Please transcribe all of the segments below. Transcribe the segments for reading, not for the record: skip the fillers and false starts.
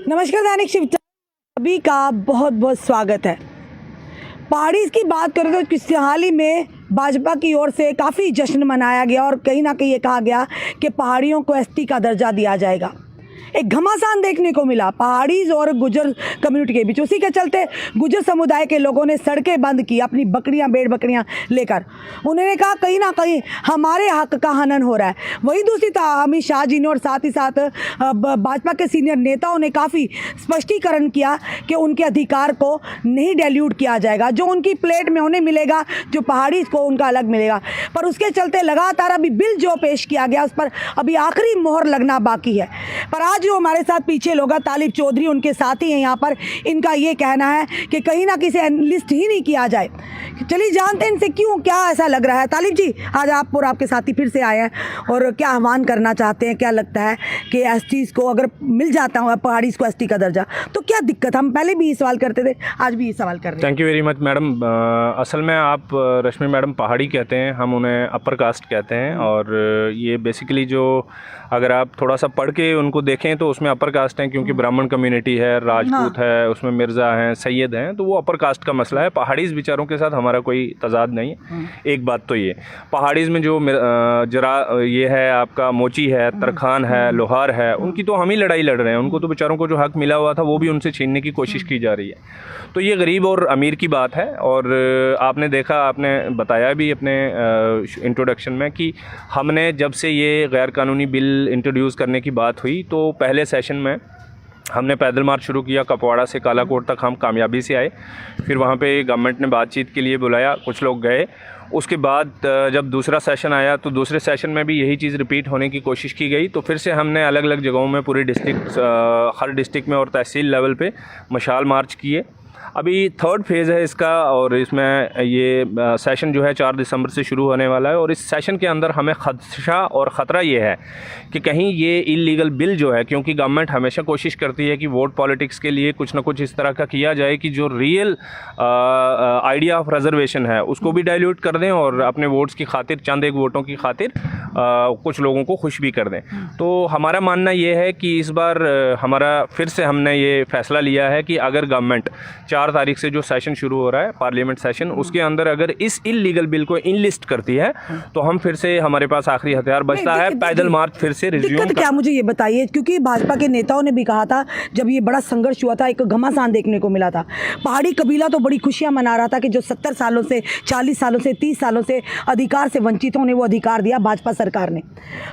नमस्कार, दैनिक शिव सभी का बहुत बहुत स्वागत है। पहाड़ी की बात करें तो हाल ही में भाजपा की ओर से काफ़ी जश्न मनाया गया और कहीं ना कहीं ये कहा गया कि पहाड़ियों को एसटी का दर्जा दिया जाएगा। एक घमासान देखने को मिला पहाड़ी और गुजर कम्युनिटी के बीच। उसी के चलते गुजर समुदाय के लोगों ने सड़कें बंद की अपनी बकरियां, भेड़ बकरियां लेकर। उन्होंने कहा कहीं ना कहीं हमारे हक का हनन हो रहा है। वहीं दूसरी तरफ अमित शाह जी ने और साथ ही साथ भाजपा के सीनियर नेताओं ने काफ़ी स्पष्टीकरण किया कि उनके अधिकार को नहीं डाइल्यूट किया जाएगा। जो उनकी प्लेट में उन्हें मिलेगा, जो पहाड़ी को उनका अलग मिलेगा। पर उसके चलते लगातार अभी बिल जो पेश किया गया उस पर अभी आखिरी मोहर लगना बाकी है। पर आज जो हमारे साथ पीछे लोग तालिब चौधरी उनके साथी हैं यहाँ पर, इनका ये कहना है कि कहीं ना किसी लिस्ट ही नहीं किया जाए। चलिए जानते हैं इनसे क्यों, क्या ऐसा लग रहा है। तालिब जी, आज आप और आपके साथी फिर से आए हैं और क्या आह्वान करना चाहते हैं? क्या लगता है कि एसटीज़ को अगर मिल जाता है पहाड़ी को एसटी का दर्जा तो क्या दिक्कत? हम पहले भी ये सवाल करते थे, आज भी ये सवाल कर रहे हैं। Thank you very much madam. असल में आप रश्मि मैडम पहाड़ी कहते हैं, हम उन्हें अपर कास्ट कहते हैं। और ये बेसिकली जो अगर आप थोड़ा सा पढ़ के उनको देखें तो उसमें अपर कास्ट हैं, क्योंकि ब्राह्मण कम्युनिटी है, राजपूत है, उसमें मिर्ज़ा हैं, सैयद हैं, तो वो अपर कास्ट का मसला है। पहाड़ीज़ बेचारों के साथ हमारा कोई तजाद नहीं है। एक बात तो ये पहाड़ीज़ में जो जरा ये है आपका मोची है, तरखान है, लोहार है, उनकी तो हम ही लड़ाई लड़ रहे हैं। उनको तो बेचारों को जो हक मिला हुआ था वो भी उनसे छीनने की कोशिश की जा रही है। तो ये गरीब और अमीर की बात है। और आपने देखा, आपने बताया भी अपने इंट्रोडक्शन में कि हमने जब से ये गैर कानूनी बिल इंट्रोड्यूस करने की बात हुई तो पहले सेशन में हमने पैदल मार्च शुरू किया। कपवाड़ा से कालाकोट तक हम कामयाबी से आए। फिर वहाँ पे गवर्नमेंट ने बातचीत के लिए बुलाया, कुछ लोग गए। उसके बाद जब दूसरा सेशन आया तो दूसरे सेशन में भी यही चीज़ रिपीट होने की कोशिश की गई। तो फिर से हमने अलग अलग जगहों में पूरी डिस्ट्रिक्ट, हर डिस्ट्रिक्ट में और तहसील लेवल पे मशाल मार्च किए। अभी थर्ड फेज़ है इसका और इसमें ये सेशन जो है 4 दिसंबर से शुरू होने वाला है। और इस सेशन के अंदर हमें खदशा और ख़तरा ये है कि कहीं ये इलीगल बिल जो है, क्योंकि गवर्नमेंट हमेशा कोशिश करती है कि वोट पॉलिटिक्स के लिए कुछ ना कुछ इस तरह का किया जाए कि जो रियल आइडिया ऑफ रिजर्वेशन है उसको भी डाइल्यूट कर दें और अपने वोट्स की खातिर, चंद एक वोटों की खातिर कुछ लोगों को खुश भी कर दें। तो हमारा मानना ये है कि इस बार हमारा फिर से हमने ये फ़ैसला लिया है कि अगर गवर्नमेंट 4 तारीख से जो सेशन शुरू हो रहा है पार्लियामेंट सेशन, उसके अंदर अगर इस इलीगल बिल को इनलिस्ट करती है तो हम फिर से, हमारे पास आखिरी हथियार बचता है पैदल मार्च फिर से रिज्यूम। दिक्कत क्या, मुझे ये बताइए, क्योंकि भाजपा के नेताओं ने भी कहा था जब ये बड़ा संघर्ष हुआ था, एक घमासान देखने को मिला था। पहाड़ी कबीला तो बड़ी खुशियां मना रहा था कि जो 70 सालों से, 40 सालों से, 30 सालों से अधिकार से वंचित होने वो अधिकार दिया भाजपा सरकार ने।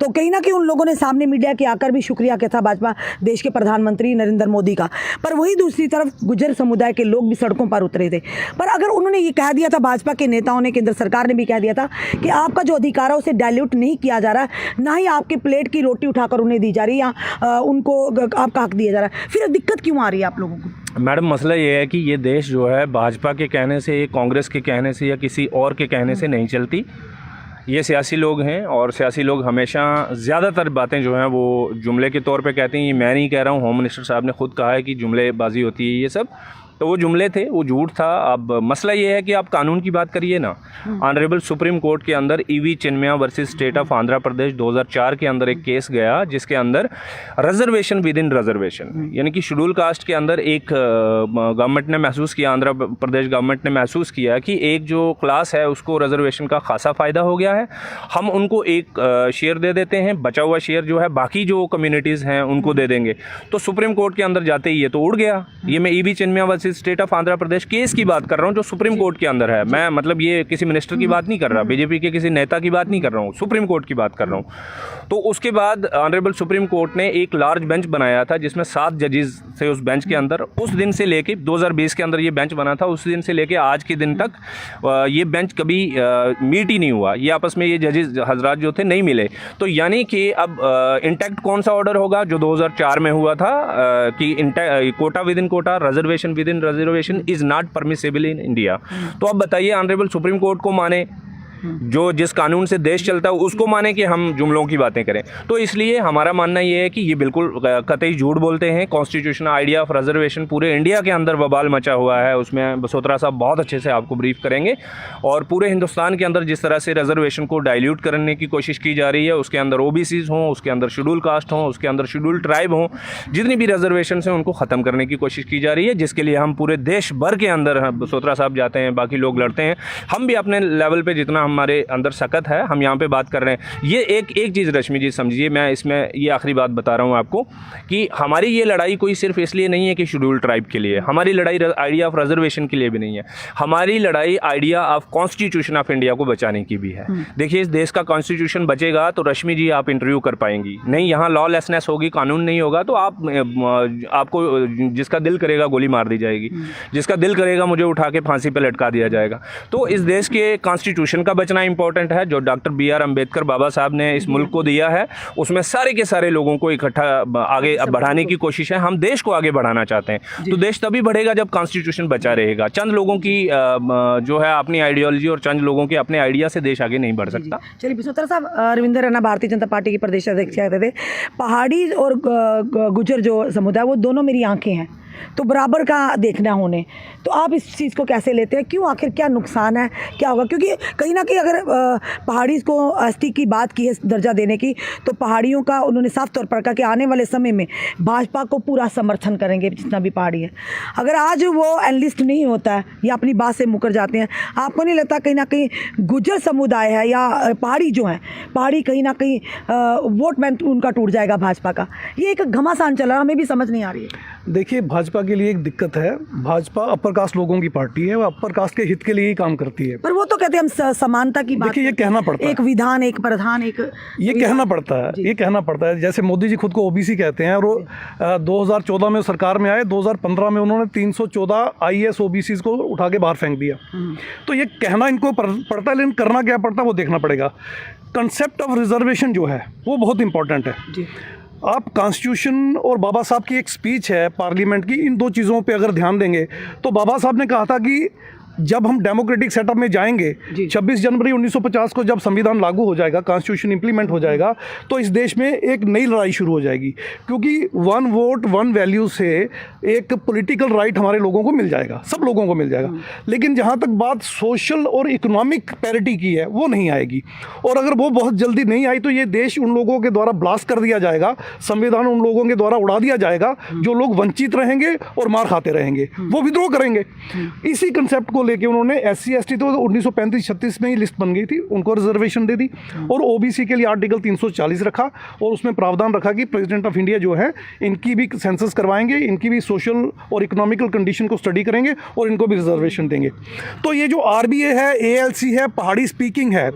तो कहीं ना कहीं उन लोगों ने सामने मीडिया के आकर भी शुक्रिया किया था भाजपा देश के प्रधानमंत्री नरेंद्र मोदी का। पर वही दूसरी तरफ गुजर समुदाय के लोग भी सड़कों पर उतरे थे। पर अगर उन्होंने ये कह दिया था, भाजपा के नेताओं ने, केंद्र सरकार ने भी कह दिया था कि आपका जो अधिकार है उसे डाइल्यूट नहीं किया जा रहा, ना ही आपके प्लेट की रोटी उठाकर उन्हें दी जा रही या उनको आपका हक दिया जा रहा है, फिर दिक्कत क्यों आ रही है आप लोगों को? मैडम, मसला ये है कि ये देश जो है भाजपा के कहने से, कांग्रेस के कहने से या किसी और के कहने से नहीं चलती। ये सियासी लोग हैं और सियासी लोग हमेशा ज़्यादातर बातें जो हैं वो जुमले के तौर पे कहते हैं। ये मैं नहीं कह रहा हूँ, होम मिनिस्टर साहब ने खुद कहा है कि जुमलेबाजी होती है ये सब। तो वो जुमले थे, वो झूठ था। अब मसला ये है कि आप कानून की बात करिए ना। ऑनरेबल सुप्रीम कोर्ट के अंदर E V Chinmaya versus state of Andhra Pradesh 2004 के अंदर एक केस गया जिसके अंदर रिजर्वेशन विद इन रिजर्वेशन, यानी कि शेड्यूल कास्ट के अंदर एक गवर्नमेंट ने महसूस किया, आंध्र प्रदेश गवर्नमेंट ने महसूस किया कि एक जो क्लास है उसको रिजर्वेशन का खासा फ़ायदा हो गया है, हम उनको एक शेयर दे देते हैं, बचा हुआ शेयर जो है बाकी जो कम्युनिटीज़ हैं उनको दे देंगे। तो सुप्रीम कोर्ट के अंदर जाते ही ये तो उड़ गया। ये मैं EV Chinmaya versus state of Andhra Pradesh case की बात कर रहा हूं जो सुप्रीम कोर्ट के अंदर है। मैं मतलब ये किसी मिनिस्टर की बात नहीं कर रहा, बीजेपी के किसी नेता की बात नहीं कर रहा हूं, सुप्रीम कोर्ट की बात कर रहा हूं। तो उसके बाद ऑनरेबल सुप्रीम कोर्ट ने एक लार्ज बेंच बनाया था जिसमें 7 जजेस थे उस बेंच के अंदर। उस दिन से लेके 2020 के अंदर ये बेंच बना था, उस दिन से लेके आज के दिन तक ये बेंच कभी मीट ही नहीं हुआ। ये आपस में ये जजेस हजरात जो थे नहीं मिले। तो यानी कि अब इंटैक्ट कौन सा ऑर्डर होगा जो 2004 में हुआ था कि quota within quota, reservation within reservation is not permissible in India. तो अब बताइए, ऑनरेबल सुप्रीम कोर्ट को माने जो जिस कानून से देश चलता है उसको माने कि हम जुमलों की बातें करें। तो इसलिए हमारा मानना ये है कि ये बिल्कुल कतई झूठ बोलते हैं। कॉन्स्टिट्यूशन आइडिया ऑफ रिजर्वेशन पूरे इंडिया के अंदर बवाल मचा हुआ है, उसमें बसोत्रा साहब बहुत अच्छे से आपको ब्रीफ करेंगे। और पूरे हिंदुस्तान के अंदर जिस तरह से रिजर्वेशन को डाइल्यूट करने की कोशिश की जा रही है, उसके अंदर ओबीसीज हों, उसके अंदर शेड्यूल कास्ट हों, उसके अंदर शेड्यूल ट्राइब हों, जितनी भी रिजर्वेशन हैं उनको ख़त्म करने की कोशिश की जा रही है, जिसके लिए हम पूरे देश भर के अंदर बसोत्रा साहब जाते हैं, बाकी लोग लड़ते हैं। हम भी अपने लेवल पे जितना हमारे अंदर सकत है हम यहाँ पे बात कर रहे हैं। ये एक चीज़ रश्मि जी समझिए, मैं इसमें ये आखिरी बात बता रहा हूँ आपको कि हमारी ये लड़ाई कोई सिर्फ इसलिए नहीं है कि शेड्यूल ट्राइब के लिए, हमारी लड़ाई आइडिया ऑफ रिजर्वेशन के लिए भी नहीं है, हमारी लड़ाई idea of constitution of India को बचाने की भी है। देखिए, इस देश का कॉन्स्टिट्यूशन बचेगा तो रश्मि जी आप इंटरव्यू कर पाएंगी, नहीं यहाँ लॉलेसनेस होगी, कानून नहीं होगा तो आपको जिसका दिल करेगा गोली मार दी जाएगी, जिसका दिल करेगा मुझे उठा के फांसी पे लटका दिया जाएगा। तो इस देश के कॉन्स्टिट्यूशन का बचना इंपॉर्टेंट है, जो डॉक्टर BR अम्बेडकर बाबा साहब ने इस मुल्क को दिया है, उसमें सारे के सारे लोगों को इकट्ठा आगे बढ़ाने की कोशिश है। हम देश को आगे बढ़ाना चाहते हैं, तो देश तभी बढ़ेगा जब कॉन्स्टिट्यूशन बचा रहेगा। चंद लोगों की जो है अपनी आइडियोलॉजी और चंद लोगों के अपने आइडिया से देश आगे नहीं बढ़ सकता। चलिए बसोत्रा साहब, रविंद्र रैना भारतीय जनता पार्टी के प्रदेश अध्यक्ष कहते थे पहाड़ी और गुजर जो समुदाय वो दोनों मेरी आंखें हैं, तो बराबर का देखना होने, तो आप इस चीज़ को कैसे लेते हैं? क्यों, आखिर क्या नुकसान है, क्या होगा? क्योंकि कहीं ना कहीं अगर पहाड़ी को एसटी की बात की है दर्जा देने की, तो पहाड़ियों का उन्होंने साफ तौर पर कहा कि आने वाले समय में भाजपा को पूरा समर्थन करेंगे जितना भी पहाड़ी है। अगर आज वो एनलिस्ट नहीं होता है या अपनी बात से मुकर जाते हैं, आपको नहीं लगता कहीं ना कहीं गुजर समुदाय है या पहाड़ी जो है, पहाड़ी कहीं ना कहीं वोट बैंक उनका टूट जाएगा भाजपा का? ये एक घमासान चल रहा है, हमें भी समझ नहीं आ रही है। देखिए, भाजपा के लिए एक दिक्कत है, भाजपा अपर कास्ट लोगों की पार्टी है, वो अपर कास्ट के हित के लिए ही काम करती है। पर वो तो कहते हैं हम समानता की बात, देखिए ये कहना पड़ता है, एक विधान, एक प्रधान, एक ये कहना पड़ता है, ये कहना पड़ता है। जैसे मोदी जी खुद को ओबीसी कहते हैं, और 2014 में सरकार में आए, 2015 में उन्होंने 314 IAS OBCs को उठा के बाहर फेंक दिया। तो ये कहना इनको पड़ता है, लेकिन करना क्या पड़ता है वो देखना पड़ेगा। कंसेप्ट ऑफ रिजर्वेशन जो है वो बहुत इंपॉर्टेंट है। आप कॉन्स्टिट्यूशन और बाबा साहब की एक स्पीच है पार्लियामेंट की, इन दो चीज़ों पे अगर ध्यान देंगे तो बाबा साहब ने कहा था कि जब हम डेमोक्रेटिक सेटअप में जाएंगे, 26 जनवरी 1950 को जब संविधान लागू हो जाएगा, कॉन्स्टिट्यूशन इंप्लीमेंट हो जाएगा, तो इस देश में एक नई लड़ाई शुरू हो जाएगी, क्योंकि 1 वोट 1 वैल्यू से एक पॉलिटिकल राइट हमारे लोगों को मिल जाएगा, सब लोगों को मिल जाएगा। लेकिन जहाँ तक बात सोशल और इकोनॉमिक पैरिटी की है वो नहीं आएगी, और अगर वो बहुत जल्दी नहीं आई तो ये देश उन लोगों के द्वारा ब्लास्ट कर दिया जाएगा, संविधान उन लोगों के द्वारा उड़ा दिया जाएगा जो लोग वंचित रहेंगे और मार खाते रहेंगे, वो विद्रोह करेंगे। इसी कंसेप्ट को लेके उन्होंने SC ST तो 1935-36 में ही लिस्ट बन गई थी, उनको रिजर्वेशन दे दी, और OBC के लिए आर्टिकल 340 रखा, और उसमें प्रावधान रखा कि प्रेसिडेंट ऑफ इंडिया जो है इनकी भी सेंसस करवाएंगे, इनकी भी सोशल और इकोनॉमिकल कंडीशन को स्टडी करेंगे और इनको भी रिजर्वेशन देंगे। तो ये जो RBA है, ALC है, पहाड़ी स्पीकिंग है,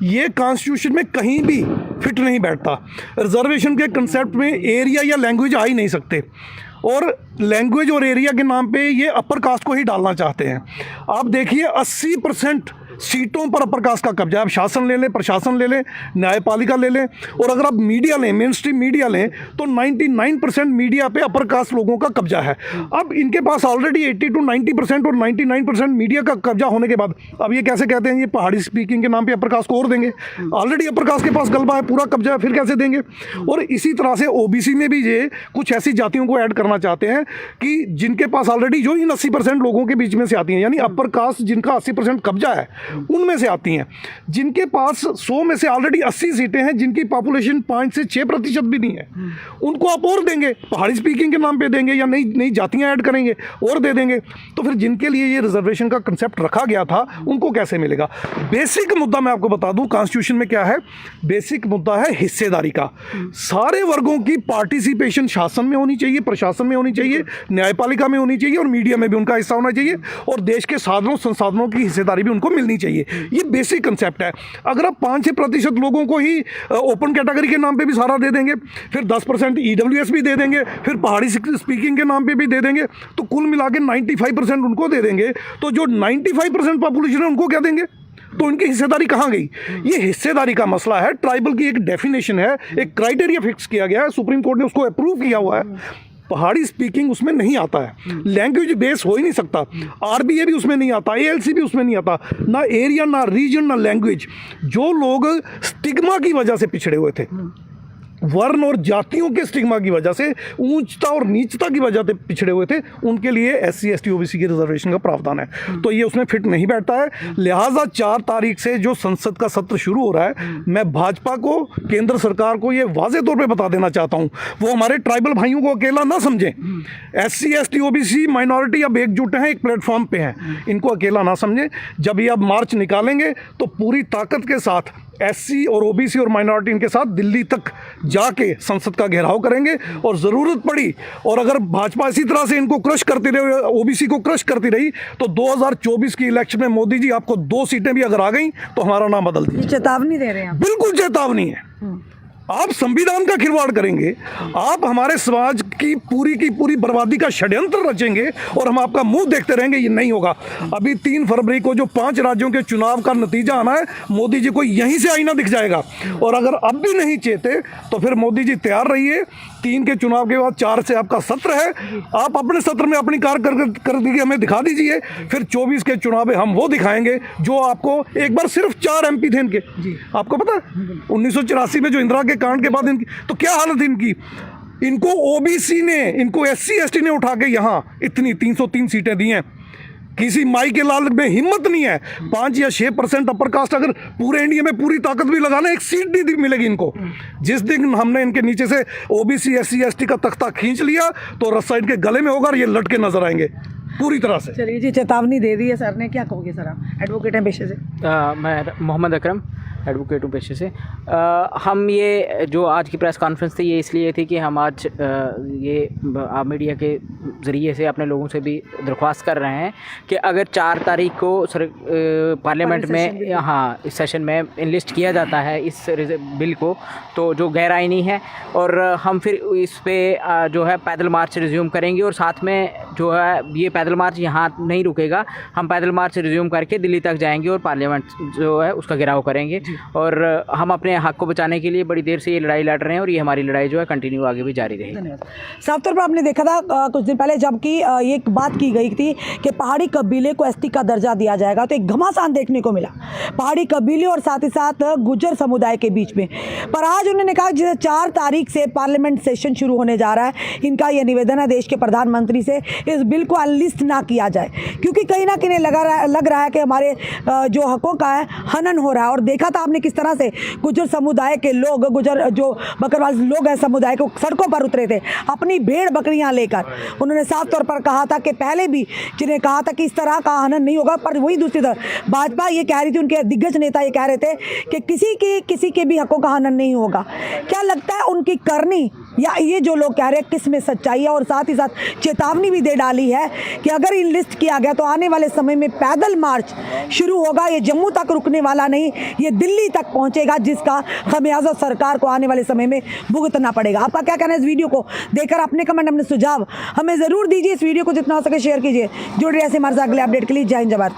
ये कॉन्स्टिट्यूशन में कहीं भी फिट नहीं बैठता। रिजर्वेशन के कंसेप्ट में एरिया या लैंग्वेज आ ही नहीं सकते, और लैंग्वेज और एरिया के नाम पे ये अपर कास्ट को ही डालना चाहते हैं। आप देखिए 80% सीटों पर अपर कास्ट का कब्जा है। आप शासन ले लें, प्रशासन ले लें, न्यायपालिका ले लें, और अगर आप मीडिया लें, मेन स्ट्रीम मीडिया लें, तो 99% मीडिया पे अपर कास्ट लोगों का कब्जा है। अब इनके पास ऑलरेडी 80 to 90% और 99% मीडिया का कब्जा होने के बाद अब ये कैसे कहते हैं ये पहाड़ी स्पीकिंग के नाम पे अपर कास्ट को और देंगे? ऑलरेडी अपर कास्ट के पास गलबा है, पूरा कब्जा है, फिर कैसे देंगे? और इसी तरह से OBC में भी ये कुछ ऐसी जातियों को ऐड करना चाहते हैं कि जिनके पास ऑलरेडी जो इन 80% लोगों के बीच में से आती हैं, यानी अपर कास्ट जिनका 80% कब्जा है उनमें से आती हैं, जिनके पास 100 में से ऑलरेडी 80 सीटें हैं, जिनकी पॉपुलेशन 5 से 6% भी नहीं है, उनको आप और देंगे, पहाड़ी स्पीकिंग के नाम पे देंगे, या नई जातियां ऐड करेंगे और दे देंगे। तो फिर जिनके लिए ये रिजर्वेशन का कंसेप्ट रखा गया था उनको कैसे मिलेगा? बेसिक मुद्दा मैं आपको बता दूं कॉन्स्टिट्यूशन में क्या है। बेसिक मुद्दा है हिस्सेदारी का। सारे वर्गों की पार्टिसिपेशन शासन में होनी चाहिए, प्रशासन में होनी चाहिए, न्यायपालिका में होनी चाहिए, और मीडिया में भी उनका हिस्सा होना चाहिए, और देश के साधनों संसाधनों की हिस्सेदारी भी उनको मिलनी चाहिए। ये बेसिक कंसेप्ट है। अगर आप 5-6% लोगों को ही ओपन कैटेगरी के नाम पे भी सारा दे देंगे, फिर 10% EWS भी दे देंगे, फिर पहाड़ी स्पीकिंग के नाम पे भी दे देंगे, तो कुल मिला के 95% उनको दे देंगे, तो जो 95% पॉपुलेशन है उनको क्या देंगे? तो इनकी हिस्सेदारी कहाँ गई? ये हिस्सेदारी का मसला है। ट्राइबल की एक डेफिनेशन है, एक क्राइटेरिया फिक्स किया गया है, सुप्रीम कोर्ट ने उसको अप्रूव किया हुआ है। पहाड़ी स्पीकिंग उसमें नहीं आता है, लैंग्वेज बेस हो ही नहीं सकता, आरबीए भी उसमें नहीं आता, एएलसी भी उसमें नहीं आता, ना एरिया ना रीजन ना लैंग्वेज। जो लोग स्टिग्मा की वजह से पिछड़े हुए थे, वर्ण और जातियों के स्टिग्मा की वजह से, ऊंचता और नीचता की वजह से पिछड़े हुए थे, उनके लिए SC ST OBC की रिजर्वेशन का प्रावधान है। तो ये उसमें फिट नहीं बैठता है। लिहाजा 4 तारीख से जो संसद का सत्र शुरू हो रहा है, मैं भाजपा को, केंद्र सरकार को ये वाजे तौर पे बता देना चाहता हूँ, वो हमारे ट्राइबल भाइयों को अकेला ना समझें। SC ST OBC माइनॉरिटी अब एकजुट हैं, एक प्लेटफॉर्म पे हैं, इनको अकेला ना समझें। जब ये अब मार्च निकालेंगे तो पूरी ताकत के साथ SC और OBC और माइनॉरिटी इनके साथ दिल्ली तक जाके संसद का घेराव करेंगे, और ज़रूरत पड़ी और अगर भाजपा इसी तरह से इनको क्रश करती रही, OBC को क्रश करती रही, तो 2024 की इलेक्शन में मोदी जी आपको 2 सीटें भी अगर आ गई तो हमारा नाम बदल दीजिए। चेतावनी दे रहे हैं आप। बिल्कुल चेतावनी है। आप संविधान का खिलवाड़ करेंगे, आप हमारे समाज की पूरी बर्बादी का षड्यंत्र रचेंगे और हम आपका मुंह देखते रहेंगे, ये नहीं होगा। अभी 3 फरवरी को जो 5 राज्यों के चुनाव का नतीजा आना है, मोदी जी को यहीं से आईना दिख जाएगा। और अगर अब भी नहीं चेते तो फिर मोदी जी तैयार रहिए, 3 के चुनाव के बाद 4 से आपका सत्र है, आप अपने सत्र में अपनी कारकर्दगी हमें दिखा दीजिए, फिर 24 के चुनाव में हम वो दिखाएंगे जो आपको, एक बार सिर्फ 4 MP थे इनके, आपको पता है 1984 में जो इंदिरा के कांड के बाद इनकी तो क्या हालत थी इनकी। इनको OBC ने, इनको SC ST ने उठा के यहाँ इतनी 303 सीटें दी हैं। किसी माई के लाल में हिम्मत नहीं है, 5 या 6% अपर कास्ट अगर पूरे इंडिया में पूरी ताकत भी लगाना, एक सीट नहीं मिलेगी इनको। जिस दिन हमने इनके नीचे से OBC SC ST का तख्ता खींच लिया तो रस्सा इनके गले में होगा और ये लटके नजर आएंगे पूरी तरह से। चलिए जी, चेतावनी दे दी है सर ने, क्या कहोगे सर आप, एडवोकेट हैं पेशे से? मैं मोहम्मद अकरम, एडवोकेट हूँ पेशे से। हम ये जो आज की प्रेस कॉन्फ्रेंस थी, ये इसलिए थी कि हम आज ये मीडिया के ज़रिए से अपने लोगों से भी दरख्वास्त कर रहे हैं कि अगर 4 तारीख को पार्लियामेंट में, हाँ, इस सेशन में इनलिस्ट किया जाता है इस बिल को, तो जो गैर आइनी है, और हम फिर इस पे जो है पैदल मार्च रिज्यूम करेंगे, और साथ में जो है ये पैदल मार्च यहाँ नहीं रुकेगा, हम पैदल मार्च रिज्यूम करके दिल्ली तक जाएंगे और पार्लियामेंट जो है उसका घेराव करेंगे। और हम अपने हक को बचाने के लिए बड़ी देर से ये लड़ाई लड़ रहे हैं, और ये हमारी लड़ाई जो है कंटिन्यू आगे भी जारी रहेगी। धन्यवाद। साफ तौर पर आपने देखा था कुछ दिन पहले जबकि ये एक बात की गई थी कि पहाड़ी कबीले को ST का दर्जा दिया जाएगा, तो एक घमासान देखने को मिला पहाड़ी कबीले और साथ ही साथ गुर्जर समुदाय के बीच में। पर आज उन्होंने कहा कि 4 तारीख से पार्लियामेंट सेशन शुरू होने जा रहा है, इनका यह निवेदन है देश के प्रधानमंत्री से, इस बिल को अनलिस्ट ना किया जाए, क्योंकि कहीं ना कहीं लग रहा है कि हमारे जो हकों का है हनन हो रहा है। और देखा था आपने किस तरह से गुर्जर समुदाय के लोग, गुर्जर जो बकरवाल लोग हैं समुदाय को, सड़कों पर उतरे थे अपनी भेड़ बकरियां लेकर। उन्होंने साफ तौर पर कहा था कि पहले भी जिन्हें कहा था कि इस तरह का हनन नहीं होगा, पर वही दूसरी तरफ भाजपा ये कह रही थी, उनके दिग्गज नेता ये कह रहे थे कि किसी के भी हकों का हनन नहीं होगा। क्या लगता है उनकी करनी या ये जो लोग कह रहे हैं किस में सच्चाई है? और साथ ही साथ चेतावनी भी दे डाली है कि अगर इनलिस्ट किया गया तो आने वाले समय में पैदल मार्च शुरू होगा, ये जम्मू तक रुकने वाला नहीं, ये दिल्ली तक पहुंचेगा, जिसका खमियाजा सरकार को आने वाले समय में भुगतना पड़ेगा। आपका क्या कहना है इस वीडियो को देखकर? अपने कमेंट, अपने सुझाव हमें ज़रूर दीजिए। इस वीडियो को जितना हो सके शेयर कीजिए। जुड़ रहे ऐसे हमारे साथ अगले अपडेट के लिए। जय हिंद, जय भारत।